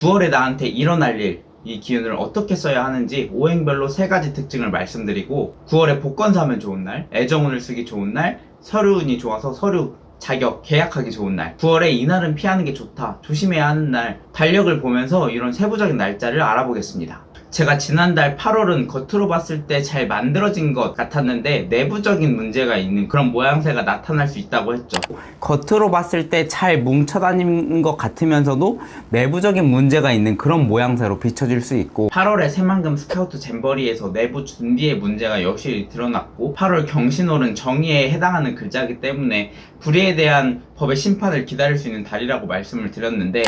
9월에 나한테 일어날 일, 이 기운을 어떻게 써야 하는지 오행별로 3가지 특징을 말씀드리고, 9월에 복권 사면 좋은 날, 애정운을 쓰기 좋은 날, 서류운이 좋아서 서류 자격 계약하기 좋은 날, 9월에 이날은 피하는 게 좋다, 조심해야 하는 날, 달력을 보면서 이런 세부적인 날짜를 알아보겠습니다. 제가 지난달 8월은 겉으로 봤을 때 잘 만들어진 것 같았는데 내부적인 문제가 있는 그런 모양새가 나타날 수 있다고 했죠. 겉으로 봤을 때 잘 뭉쳐다니는 것 같으면서도 내부적인 문제가 있는 그런 모양새로 비춰질 수 있고, 8월에 새만금 스카우트 잼버리에서 내부 준비에 문제가 여실히 드러났고, 8월 경신월은 정의에 해당하는 글자이기 때문에 불의에 대한 법의 심판을 기다릴 수 있는 달이라고 말씀을 드렸는데,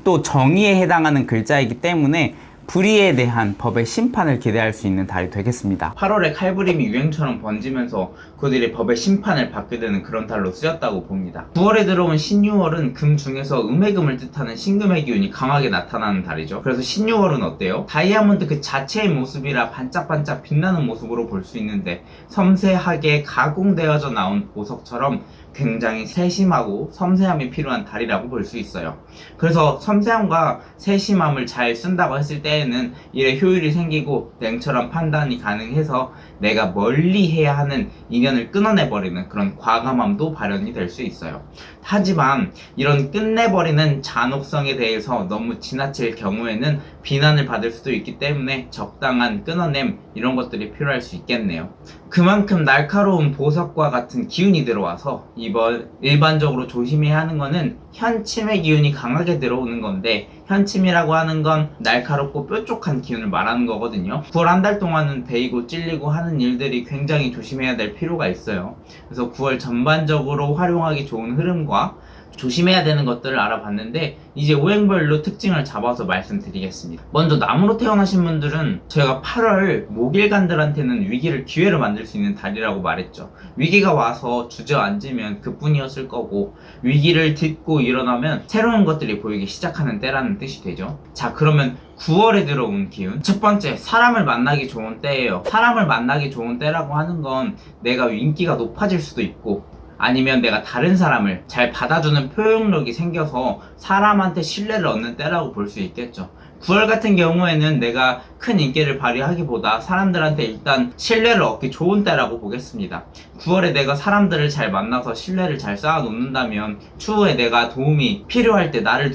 또 정의에 해당하는 글자이기 때문에 불의에 대한 법의 심판을 기대할 수 있는 달이 되겠습니다. 8월에 칼부림이 유행처럼 번지면서 그들이 법의 심판을 받게 되는 그런 달로 쓰였다고 봅니다. 9월에 들어온 신유월은 금 중에서 음해금을 뜻하는 신금의 기운이 강하게 나타나는 달이죠. 그래서 신유월은 어때요? 다이아몬드 그 자체의 모습이라 반짝반짝 빛나는 모습으로 볼 수 있는데, 섬세하게 가공되어져 나온 보석처럼 굉장히 세심하고 섬세함이 필요한 달이라고 볼 수 있어요. 그래서 섬세함과 세심함을 잘 쓴다고 했을 때에는 일에 효율이 생기고 냉철한 판단이 가능해서 내가 멀리 해야 하는 인연을 끊어내버리는 그런 과감함도 발현이 될 수 있어요. 하지만 이런 끝내버리는 잔혹성에 대해서 너무 지나칠 경우에는 비난을 받을 수도 있기 때문에 적당한 끊어냄, 이런 것들이 필요할 수 있겠네요. 그만큼 날카로운 보석과 같은 기운이 들어와서 이번 일반적으로 조심해야 하는 거는 현침의 기운이 강하게 들어오는 건데, 현침이라고 하는 건 날카롭고 뾰족한 기운을 말하는 거거든요. 9월 한 달 동안은 베이고 찔리고 하는 일들이 굉장히 조심해야 될 필요가 있어요. 그래서 9월 전반적으로 활용하기 좋은 흐름과 조심해야 되는 것들을 알아봤는데, 이제 오행별로 특징을 잡아서 말씀드리겠습니다. 먼저 남으로 태어나신 분들은 제가 8월 목일간들한테는 위기를 기회로 만들 수 있는 달이라고 말했죠. 위기가 와서 주저앉으면 그뿐이었을 거고, 위기를 딛고 일어나면 새로운 것들이 보이기 시작하는 때라는 뜻이 되죠. 자, 그러면 9월에 들어온 기운, 첫 번째, 사람을 만나기 좋은 때예요. 사람을 만나기 좋은 때라고 하는 건 내가 인기가 높아질 수도 있고, 아니면 내가 다른 사람을 잘 받아주는 표현력이 생겨서 사람한테 신뢰를 얻는 때라고 볼 수 있겠죠. 9월 같은 경우에는 내가 큰 인기를 발휘하기보다 사람들한테 일단 신뢰를 얻기 좋은 때라고 보겠습니다. 9월에 내가 사람들을 잘 만나서 신뢰를 잘 쌓아놓는다면 추후에 내가 도움이 필요할 때 나를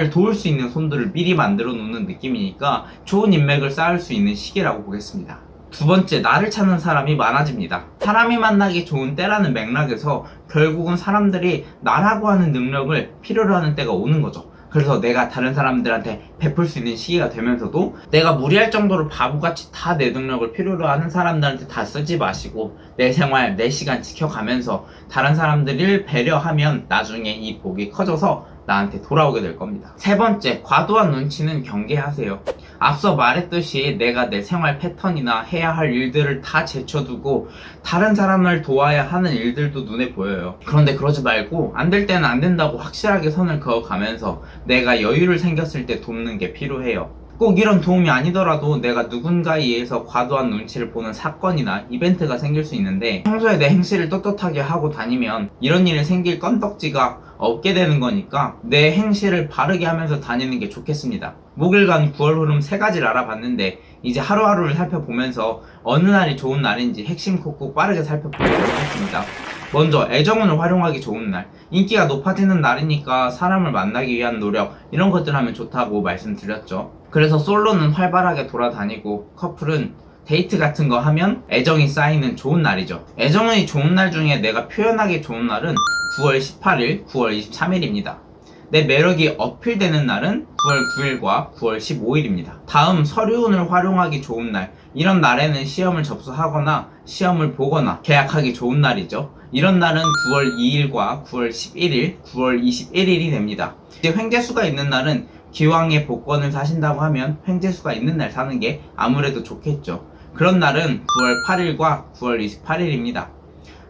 도울 수 있는 손들을 미리 만들어 놓는 느낌이니까 좋은 인맥을 쌓을 수 있는 시기라고 보겠습니다. 두 번째, 나를 찾는 사람이 많아집니다. 사람이 만나기 좋은 때라는 맥락에서 결국은 사람들이 나라고 하는 능력을 필요로 하는 때가 오는 거죠. 그래서 내가 다른 사람들한테 베풀 수 있는 시기가 되면서도 내가 무리할 정도로 바보같이 다 내 능력을 필요로 하는 사람들한테 다 쓰지 마시고 내 생활, 내 시간 지켜가면서 다른 사람들을 배려하면 나중에 이 복이 커져서 나한테 돌아오게 될 겁니다. 세 번째, 과도한 눈치는 경계하세요. 앞서 말했듯이 내가 내 생활 패턴이나 해야 할 일들을 다 제쳐두고 다른 사람을 도와야 하는 일들도 눈에 보여요. 그런데 그러지 말고 안 될 때는 안 된다고 확실하게 선을 그어가면서 내가 여유를 생겼을 때 돕는 게 필요해요. 꼭 이런 도움이 아니더라도 내가 누군가에 의해서 과도한 눈치를 보는 사건이나 이벤트가 생길 수 있는데, 평소에 내 행실을 떳떳하게 하고 다니면 이런 일이 생길 건덕지가 없게 되는 거니까 내 행실을 바르게 하면서 다니는 게 좋겠습니다. 목일간 9월 흐름 3가지를 알아봤는데, 이제 하루하루를 살펴보면서 어느 날이 좋은 날인지 핵심 콕콕 빠르게 살펴보도록 하겠습니다. 먼저 애정운을 활용하기 좋은 날, 인기가 높아지는 날이니까 사람을 만나기 위한 노력, 이런 것들 하면 좋다고 말씀드렸죠. 그래서 솔로는 활발하게 돌아다니고 커플은 데이트 같은 거 하면 애정이 쌓이는 좋은 날이죠. 애정운이 좋은 날 중에 내가 표현하기 좋은 날은 9월 18일, 9월 23일입니다. 내 매력이 어필되는 날은 9월 9일과 9월 15일입니다. 다음, 서류운을 활용하기 좋은 날. 이런 날에는 시험을 접수하거나 시험을 보거나 계약하기 좋은 날이죠. 이런 날은 9월 2일과 9월 11일, 9월 21일이 됩니다. 이제 횡재수가 있는 날은 기왕에 복권을 사신다고 하면 횡재수가 있는 날 사는 게 아무래도 좋겠죠. 그런 날은 9월 8일과 9월 28일입니다.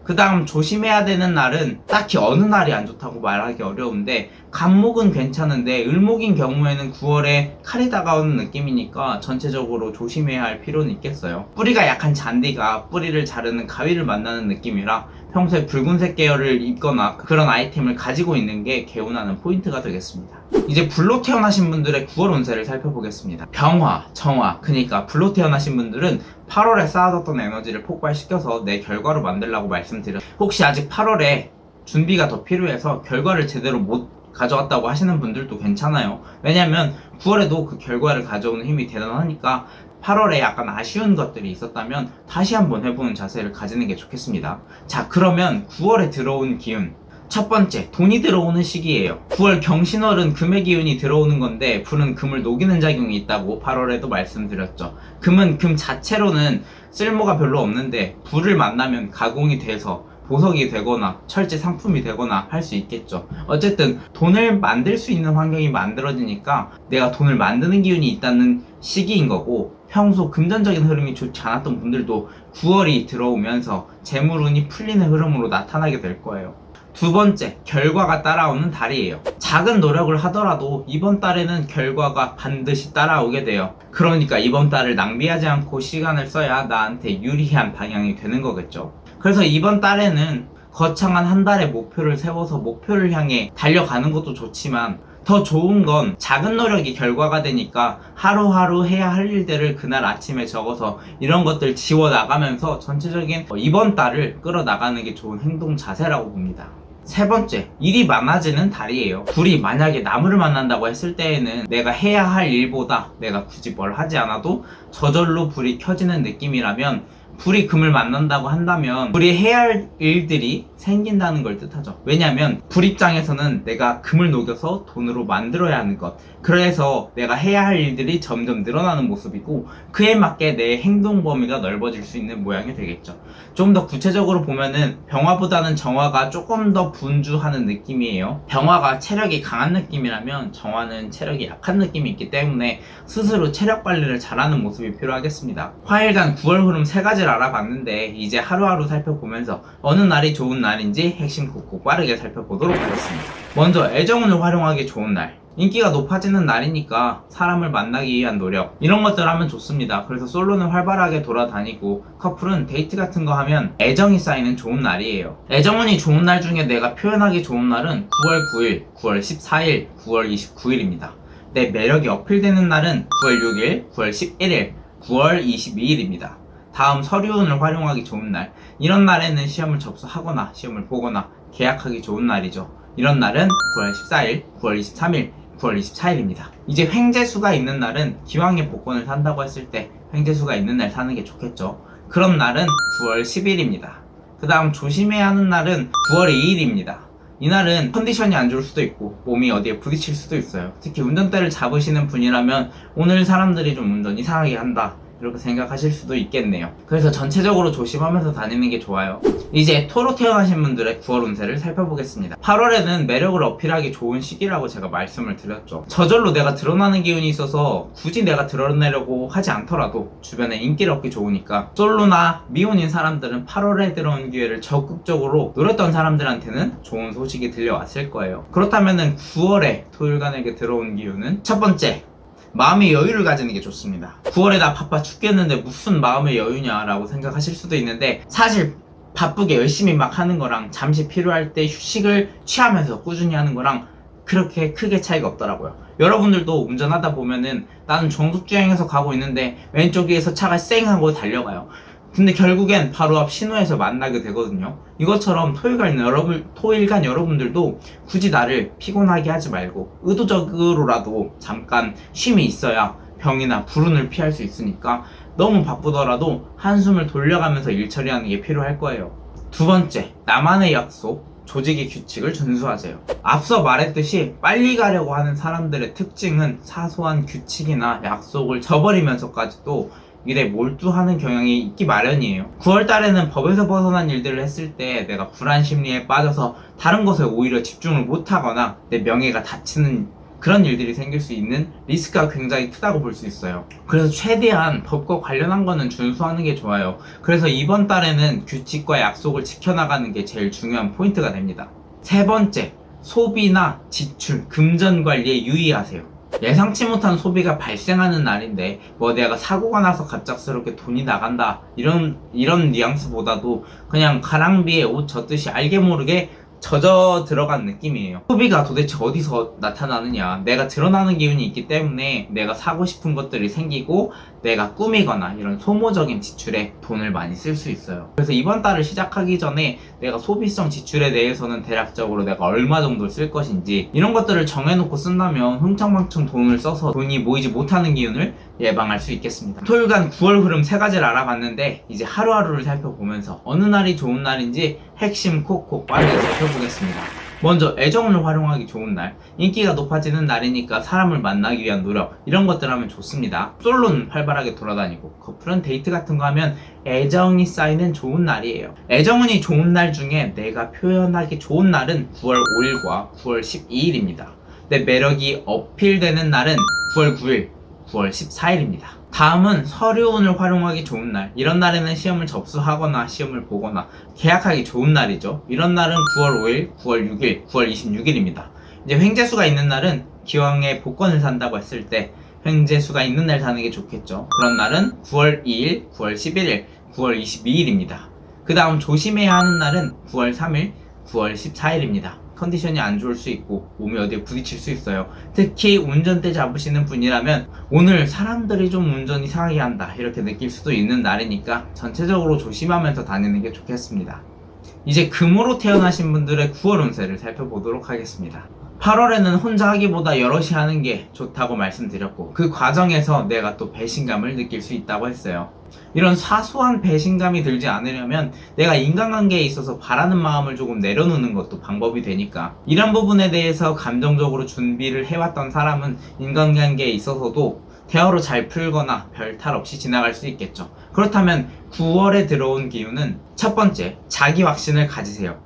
그 다음 조심해야 되는 날은 딱히 어느 날이 안 좋다고 말하기 어려운데, 간목은 괜찮은데 을목인 경우에는 9월에 칼이 다가오는 느낌이니까 전체적으로 조심해야 할 필요는 있겠어요. 뿌리가 약한 잔디가 뿌리를 자르는 가위를 만나는 느낌이라 평소에 붉은색 계열을 입거나 그런 아이템을 가지고 있는 게 개운하는 포인트가 되겠습니다. 이제 불로 태어나신 분들의 9월 운세를 살펴보겠습니다. 병화, 정화, 그러니까 불로 태어나신 분들은 8월에 쌓아뒀던 에너지를 폭발시켜서 내 결과로 만들라고 말씀드렸어요. 혹시 아직 8월에 준비가 더 필요해서 결과를 제대로 못 가져왔다고 하시는 분들도 괜찮아요. 왜냐면 9월에도 그 결과를 가져오는 힘이 대단하니까 8월에 약간 아쉬운 것들이 있었다면 다시 한번 해보는 자세를 가지는 게 좋겠습니다. 자, 그러면 9월에 들어온 기운. 첫 번째, 돈이 들어오는 시기예요. 9월 경신월은 금의 기운이 들어오는 건데 불은 금을 녹이는 작용이 있다고 8월에도 말씀드렸죠. 금은 금 자체로는 쓸모가 별로 없는데 불을 만나면 가공이 돼서 보석이 되거나 철제 상품이 되거나 할 수 있겠죠. 어쨌든 돈을 만들 수 있는 환경이 만들어지니까 내가 돈을 만드는 기운이 있다는 시기인 거고, 평소 금전적인 흐름이 좋지 않았던 분들도 9월이 들어오면서 재물운이 풀리는 흐름으로 나타나게 될 거예요. 두 번째, 결과가 따라오는 달이에요. 작은 노력을 하더라도 이번 달에는 결과가 반드시 따라오게 돼요. 그러니까 이번 달을 낭비하지 않고 시간을 써야 나한테 유리한 방향이 되는 거겠죠. 그래서 이번 달에는 거창한 한 달의 목표를 세워서 목표를 향해 달려가는 것도 좋지만 더 좋은 건 작은 노력이 결과가 되니까 하루하루 해야 할 일들을 그날 아침에 적어서 이런 것들 지워나가면서 전체적인 이번 달을 끌어나가는 게 좋은 행동 자세라고 봅니다. 세 번째, 일이 많아지는 달이에요. 불이 만약에 나무를 만난다고 했을 때에는 내가 해야 할 일보다 내가 굳이 뭘 하지 않아도 저절로 불이 켜지는 느낌이라면, 불이 금을 만난다고 한다면 불이 해야 할 일들이 생긴다는 걸 뜻하죠. 왜냐면 불 입장에서는 내가 금을 녹여서 돈으로 만들어야 하는 것, 그래서 내가 해야 할 일들이 점점 늘어나는 모습이고 그에 맞게 내 행동 범위가 넓어질 수 있는 모양이 되겠죠. 좀 더 구체적으로 보면은 병화보다는 정화가 조금 더 분주하는 느낌이에요. 병화가 체력이 강한 느낌이라면 정화는 체력이 약한 느낌이 있기 때문에 스스로 체력 관리를 잘하는 모습이 필요하겠습니다. 화일간 9월 흐름 세 가지를 알아봤는데 이제 하루하루 살펴보면서 어느 날이 좋은 날인지 핵심 콕콕 빠르게 살펴보도록 하겠습니다. 먼저 애정운을 활용하기 좋은 날. 인기가 높아지는 날이니까 사람을 만나기 위한 노력, 이런 것들 하면 좋습니다. 그래서 솔로는 활발하게 돌아다니고 커플은 데이트 같은 거 하면 애정이 쌓이는 좋은 날이에요. 애정운이 좋은 날 중에 내가 표현하기 좋은 날은 9월 9일, 9월 14일, 9월 29일입니다. 내 매력이 어필되는 날은 9월 6일, 9월 11일, 9월 22일입니다. 다음 서류운을 활용하기 좋은 날. 이런 날에는 시험을 접수하거나 시험을 보거나 계약하기 좋은 날이죠. 이런 날은 9월 14일, 9월 23일, 9월 24일입니다. 이제 횡재수가 있는 날은 기왕에 복권을 산다고 했을 때 횡재수가 있는 날 사는 게 좋겠죠. 그런 날은 9월 10일입니다. 그 다음 조심해야 하는 날은 9월 2일입니다. 이날은 컨디션이 안 좋을 수도 있고 몸이 어디에 부딪힐 수도 있어요. 특히 운전대를 잡으시는 분이라면 오늘 사람들이 좀 운전 이상하게 한다, 이렇게 생각하실 수도 있겠네요. 그래서 전체적으로 조심하면서 다니는 게 좋아요. 이제 토로 태어나신 분들의 9월 운세를 살펴보겠습니다. 8월에는 매력을 어필하기 좋은 시기라고 제가 말씀을 드렸죠. 저절로 내가 드러나는 기운이 있어서 굳이 내가 드러내려고 하지 않더라도 주변에 인기를 얻기 좋으니까, 솔로나 미혼인 사람들은 8월에 들어온 기회를 적극적으로 노렸던 사람들한테는 좋은 소식이 들려왔을 거예요. 그렇다면은 9월에 토일간에게 들어온 기운은 첫 번째, 마음의 여유를 가지는 게 좋습니다. 9월에 나 바빠 죽겠는데 무슨 마음의 여유냐 라고 생각하실 수도 있는데, 사실 바쁘게 열심히 막 하는 거랑 잠시 필요할 때 휴식을 취하면서 꾸준히 하는 거랑 그렇게 크게 차이가 없더라고요. 여러분들도 운전하다 보면은 나는 정속주행해서 가고 있는데 왼쪽에서 차가 쌩 하고 달려가요. 근데 결국엔 바로 앞 신호에서 만나게 되거든요. 이것처럼 토일간 여러분들도 굳이 나를 피곤하게 하지 말고 의도적으로라도 잠깐 쉼이 있어야 병이나 불운을 피할 수 있으니까 너무 바쁘더라도 한숨을 돌려가면서 일 처리하는 게 필요할 거예요. 두 번째, 나만의 약속, 조직의 규칙을 준수하세요. 앞서 말했듯이 빨리 가려고 하는 사람들의 특징은 사소한 규칙이나 약속을 저버리면서까지도 일에 몰두하는 경향이 있기 마련이에요. 9월달에는 법에서 벗어난 일들을 했을 때 내가 불안 심리에 빠져서 다른 것에 오히려 집중을 못하거나 내 명예가 다치는 그런 일들이 생길 수 있는 리스크가 굉장히 크다고 볼 수 있어요. 그래서 최대한 법과 관련한 거는 준수하는 게 좋아요. 그래서 이번 달에는 규칙과 약속을 지켜나가는 게 제일 중요한 포인트가 됩니다. 세 번째, 소비나 지출, 금전 관리에 유의하세요. 예상치 못한 소비가 발생하는 날인데 뭐 내가 사고가 나서 갑작스럽게 돈이 나간다 이런 뉘앙스보다도 그냥 가랑비에 옷 젖듯이 알게 모르게 젖어 들어간 느낌이에요. 소비가 도대체 어디서 나타나느냐, 내가 드러나는 기운이 있기 때문에 내가 사고 싶은 것들이 생기고 내가 꾸미거나 이런 소모적인 지출에 돈을 많이 쓸 수 있어요. 그래서 이번 달을 시작하기 전에 내가 소비성 지출에 대해서는 대략적으로 내가 얼마 정도 쓸 것인지 이런 것들을 정해놓고 쓴다면 흥청망청 돈을 써서 돈이 모이지 못하는 기운을 예방할 수 있겠습니다. 토요일간 9월 흐름 3가지를 알아봤는데 이제 하루하루를 살펴보면서 어느 날이 좋은 날인지 핵심 콕콕 빠르게 살펴보겠습니다. 먼저 애정운을 활용하기 좋은 날, 인기가 높아지는 날이니까 사람을 만나기 위한 노력, 이런 것들 하면 좋습니다. 솔로는 활발하게 돌아다니고 커플은 데이트 같은 거 하면 애정이 쌓이는 좋은 날이에요. 애정운이 좋은 날 중에 내가 표현하기 좋은 날은 9월 5일과 9월 12일입니다. 내 매력이 어필되는 날은 9월 9일, 9월 14일입니다. 다음은 서류운을 활용하기 좋은 날. 이런 날에는 시험을 접수하거나 시험을 보거나 계약하기 좋은 날이죠. 이런 날은 9월 5일, 9월 6일, 9월 26일입니다. 이제 횡재수가 있는 날은 기왕에 복권을 산다고 했을 때 횡재수가 있는 날 사는 게 좋겠죠. 그런 날은 9월 2일, 9월 11일, 9월 22일입니다. 그 다음 조심해야 하는 날은 9월 3일, 9월 14일입니다. 컨디션이 안 좋을 수 있고 몸이 어디에 부딪힐 수 있어요. 특히 운전대 잡으시는 분이라면 오늘 사람들이 좀 운전 이상하게 한다 이렇게 느낄 수도 있는 날이니까 전체적으로 조심하면서 다니는 게 좋겠습니다. 이제 금으로 태어나신 분들의 9월 운세를 살펴보도록 하겠습니다. 8월에는 혼자 하기보다 여럿이 하는 게 좋다고 말씀드렸고 그 과정에서 내가 또 배신감을 느낄 수 있다고 했어요. 이런 사소한 배신감이 들지 않으려면 내가 인간관계에 있어서 바라는 마음을 조금 내려놓는 것도 방법이 되니까 이런 부분에 대해서 감정적으로 준비를 해왔던 사람은 인간관계에 있어서도 대화로 잘 풀거나 별 탈 없이 지나갈 수 있겠죠. 그렇다면 9월에 들어온 기운은 첫 번째, 자기 확신을 가지세요.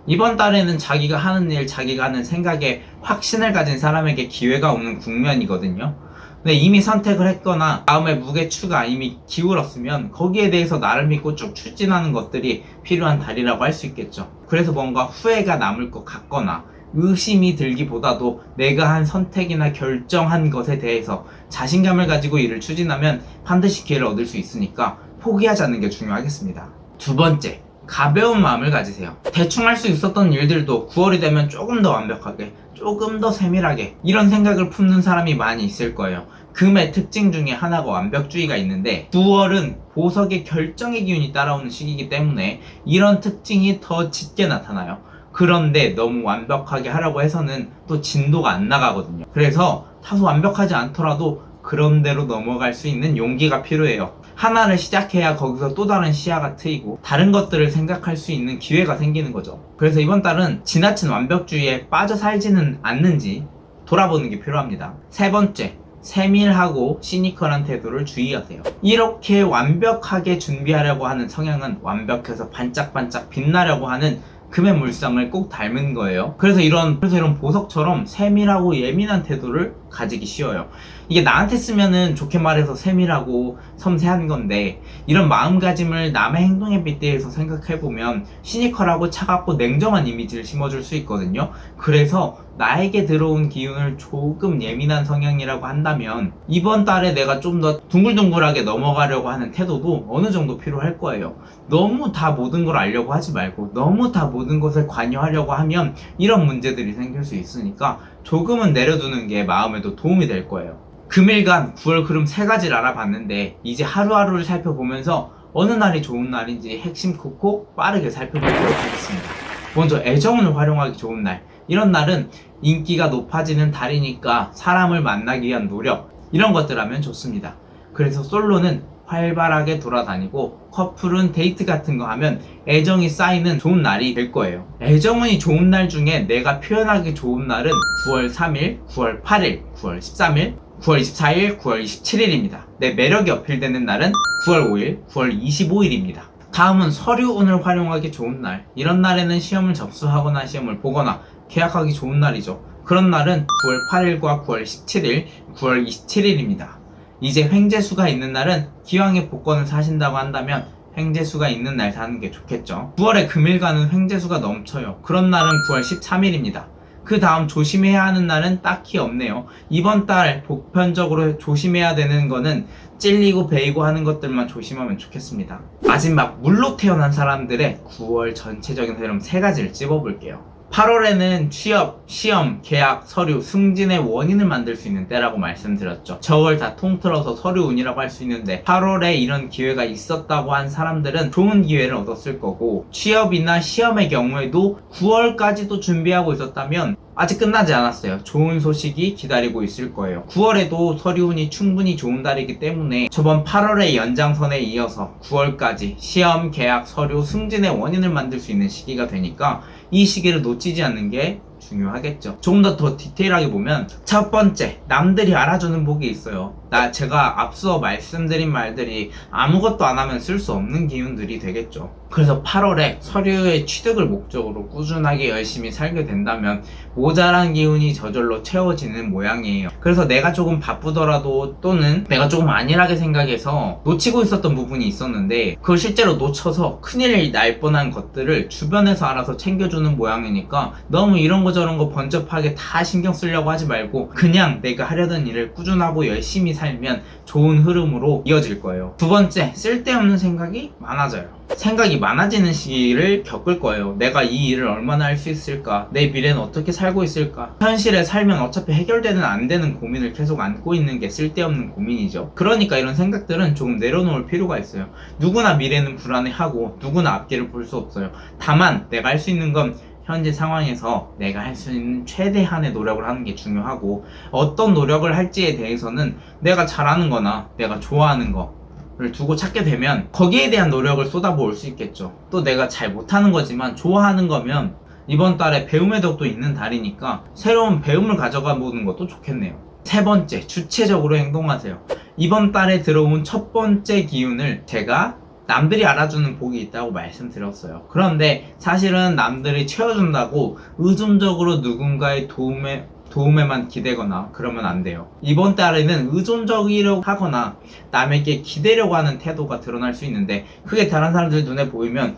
이번 달에는 자기가 하는 일, 자기가 하는 생각에 확신을 가진 사람에게 기회가 오는 국면이거든요. 근데 이미 선택을 했거나 마음의 무게추가 이미 기울었으면 거기에 대해서 나를 믿고 쭉 추진하는 것들이 필요한 달이라고 할 수 있겠죠. 그래서 뭔가 후회가 남을 것 같거나 의심이 들기보다도 내가 한 선택이나 결정한 것에 대해서 자신감을 가지고 일을 추진하면 반드시 기회를 얻을 수 있으니까 포기하지 않는 게 중요하겠습니다. 두 번째, 가벼운 마음을 가지세요. 대충 할 수 있었던 일들도 9월이 되면 조금 더 완벽하게, 조금 더 세밀하게 이런 생각을 품는 사람이 많이 있을 거예요. 금의 특징 중에 하나가 완벽주의가 있는데 9월은 보석의 결정의 기운이 따라오는 시기이기 때문에 이런 특징이 더 짙게 나타나요. 그런데 너무 완벽하게 하려고 해서는 또 진도가 안 나가거든요. 그래서 다소 완벽하지 않더라도 그런 대로 넘어갈 수 있는 용기가 필요해요. 하나를 시작해야 거기서 또 다른 시야가 트이고 다른 것들을 생각할 수 있는 기회가 생기는 거죠. 그래서 이번 달은 지나친 완벽주의에 빠져 살지는 않는지 돌아보는 게 필요합니다. 세 번째, 세밀하고 시니컬한 태도를 주의하세요. 이렇게 완벽하게 준비하려고 하는 성향은 완벽해서 반짝반짝 빛나려고 하는 금의 물성을 꼭 닮은 거예요. 그래서 이런 보석처럼 세밀하고 예민한 태도를 가지기 쉬워요. 이게 나한테 쓰면은 좋게 말해서 세밀하고 섬세한 건데 이런 마음가짐을 남의 행동에 빗대해서 생각해보면 시니컬하고 차갑고 냉정한 이미지를 심어줄 수 있거든요. 그래서 나에게 들어온 기운을 조금 예민한 성향이라고 한다면 이번 달에 내가 좀 더 둥글둥글하게 넘어가려고 하는 태도도 어느 정도 필요할 거예요. 너무 다 모든 걸 알려고 하지 말고 너무 다 모든 것을 관여하려고 하면 이런 문제들이 생길 수 있으니까 조금은 내려두는 게 마음에도 도움이 될 거예요. 금일간 9월 흐름 3가지를 알아봤는데 이제 하루하루를 살펴보면서 어느 날이 좋은 날인지 핵심 콕콕 빠르게 살펴보도록 하겠습니다. 먼저 애정운을 활용하기 좋은 날. 이런 날은 인기가 높아지는 달이니까 사람을 만나기 위한 노력 이런 것들 하면 좋습니다. 그래서 솔로는 활발하게 돌아다니고 커플은 데이트 같은 거 하면 애정이 쌓이는 좋은 날이 될 거예요. 애정운이 좋은 날 중에 내가 표현하기 좋은 날은 9월 3일, 9월 8일, 9월 13일, 9월 24일, 9월 27일입니다. 내 매력이 어필되는 날은 9월 5일, 9월 25일입니다. 다음은 서류운을 활용하기 좋은 날. 이런 날에는 시험을 접수하거나 시험을 보거나 계약하기 좋은 날이죠. 그런 날은 9월 8일과 9월 17일, 9월 27일입니다. 이제 횡재수가 있는 날은 기왕에 복권을 사신다고 한다면 횡재수가 있는 날 사는 게 좋겠죠. 9월에 금일간은 횡재수가 넘쳐요. 그런 날은 9월 13일입니다. 그 다음 조심해야 하는 날은 딱히 없네요. 이번 달 보편적으로 조심해야 되는 거는 찔리고 베이고 하는 것들만 조심하면 좋겠습니다. 마지막 물로 태어난 사람들의 9월 전체적인 흐름 3가지를 찝어볼게요. 8월에는 취업, 시험, 계약, 서류, 승진의 원인을 만들 수 있는 때라고 말씀드렸죠. 저월 다 통틀어서 서류 운이라고 할 수 있는데 8월에 이런 기회가 있었다고 한 사람들은 좋은 기회를 얻었을 거고, 취업이나 시험의 경우에도 9월까지도 준비하고 있었다면 아직 끝나지 않았어요. 좋은 소식이 기다리고 있을 거예요. 9월에도 서류운이 충분히 좋은 달이기 때문에 저번 8월의 연장선에 이어서 9월까지 시험, 계약, 서류, 승진의 원인을 만들 수 있는 시기가 되니까 이 시기를 놓치지 않는 게 중요하겠죠. 조금 더 디테일하게 보면, 첫 번째, 남들이 알아주는 복이 있어요. 제가 앞서 말씀드린 말들이 아무것도 안 하면 쓸 수 없는 기운들이 되겠죠. 그래서 8월에 서류의 취득을 목적으로 꾸준하게 열심히 살게 된다면 모자란 기운이 저절로 채워지는 모양이에요. 그래서 내가 조금 바쁘더라도, 또는 내가 조금 안일하게 생각해서 놓치고 있었던 부분이 있었는데 그걸 실제로 놓쳐서 큰일 날 뻔한 것들을 주변에서 알아서 챙겨주는 모양이니까 너무 이런 거 저런 거 번잡하게 다 신경 쓰려고 하지 말고 그냥 내가 하려던 일을 꾸준하고 열심히 살면 좋은 흐름으로 이어질 거예요. 두 번째, 쓸데없는 생각이 많아져요. 생각이 많아지는 시기를 겪을 거예요. 내가 이 일을 얼마나 할 수 있을까? 내 미래는 어떻게 살고 있을까? 현실에 살면 어차피 해결되는 안 되는 고민을 계속 안고 있는 게 쓸데없는 고민이죠. 그러니까 이런 생각들은 조금 내려놓을 필요가 있어요. 누구나 미래는 불안해하고 누구나 앞길을 볼 수 없어요. 다만 내가 할 수 있는 건 현재 상황에서 내가 할 수 있는 최대한의 노력을 하는 게 중요하고, 어떤 노력을 할지에 대해서는 내가 잘하는 거나 내가 좋아하는 거를 두고 찾게 되면 거기에 대한 노력을 쏟아부을 수 있겠죠. 또 내가 잘 못하는 거지만 좋아하는 거면 이번 달에 배움의 덕도 있는 달이니까 새로운 배움을 가져가 보는 것도 좋겠네요. 세 번째, 주체적으로 행동하세요. 이번 달에 들어온 첫 번째 기운을 제가 남들이 알아주는 복이 있다고 말씀드렸어요. 그런데 사실은 남들이 채워준다고 의존적으로 누군가의 도움에만 기대거나 그러면 안 돼요. 이번 달에는 의존적이려고 하거나 남에게 기대려고 하는 태도가 드러날 수 있는데, 그게 다른 사람들 눈에 보이면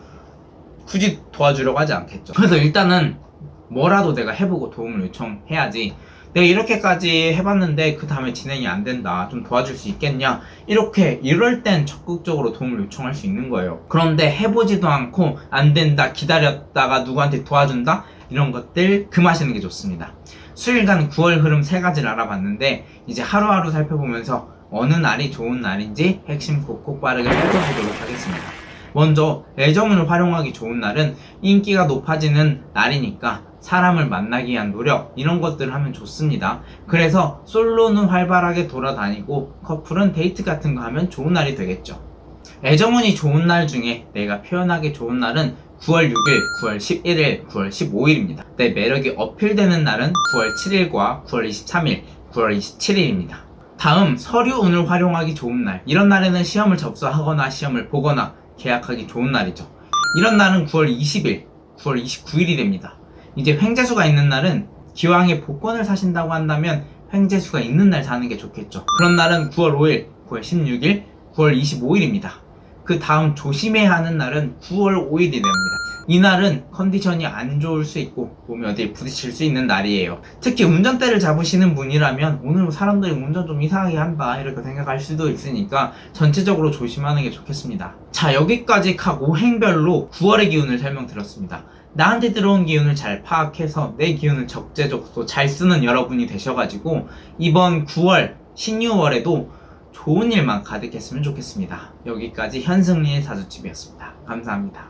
굳이 도와주려고 하지 않겠죠. 그래서 일단은 뭐라도 내가 해보고 도움을 요청해야지, 내가 이렇게까지 해봤는데 그 다음에 진행이 안 된다, 좀 도와줄 수 있겠냐, 이럴 땐 적극적으로 도움을 요청할 수 있는 거예요. 그런데 해보지도 않고 안 된다, 기다렸다가 누구한테 도와준다, 이런 것들 금하시는 게 좋습니다. 수일간 9월 흐름 3가지를 알아봤는데, 이제 하루하루 살펴보면서 어느 날이 좋은 날인지 핵심 꼭꼭 빠르게 살펴보도록 하겠습니다. 먼저 애정을 활용하기 좋은 날은 인기가 높아지는 날이니까 사람을 만나기 위한 노력, 이런 것들을 하면 좋습니다. 그래서 솔로는 활발하게 돌아다니고 커플은 데이트 같은 거 하면 좋은 날이 되겠죠. 애정운이 좋은 날 중에 내가 표현하기 좋은 날은 9월 6일, 9월 11일, 9월 15일입니다. 내 매력이 어필되는 날은 9월 7일과 9월 23일, 9월 27일입니다. 다음, 서류운을 활용하기 좋은 날. 이런 날에는 시험을 접수하거나 시험을 보거나 계약하기 좋은 날이죠. 이런 날은 9월 20일, 9월 29일이 됩니다. 이제 횡재수가 있는 날은 기왕에 복권을 사신다고 한다면 횡재수가 있는 날 사는 게 좋겠죠. 그런 날은 9월 5일, 9월 16일, 9월 25일입니다. 그 다음 조심해야 하는 날은 9월 5일이 됩니다. 이 날은 컨디션이 안 좋을 수 있고 몸이 어디에 부딪힐 수 있는 날이에요. 특히 운전대를 잡으시는 분이라면 오늘 사람들이 운전 좀 이상하게 한다 이렇게 생각할 수도 있으니까 전체적으로 조심하는 게 좋겠습니다. 자, 여기까지 각 5행별로 9월의 기운을 설명드렸습니다. 나한테 들어온 기운을 잘 파악해서 내 기운을 적재적소 잘 쓰는 여러분이 되셔가지고 이번 9월 신유월에도 좋은 일만 가득했으면 좋겠습니다. 여기까지 현승리의 사주집이었습니다. 감사합니다.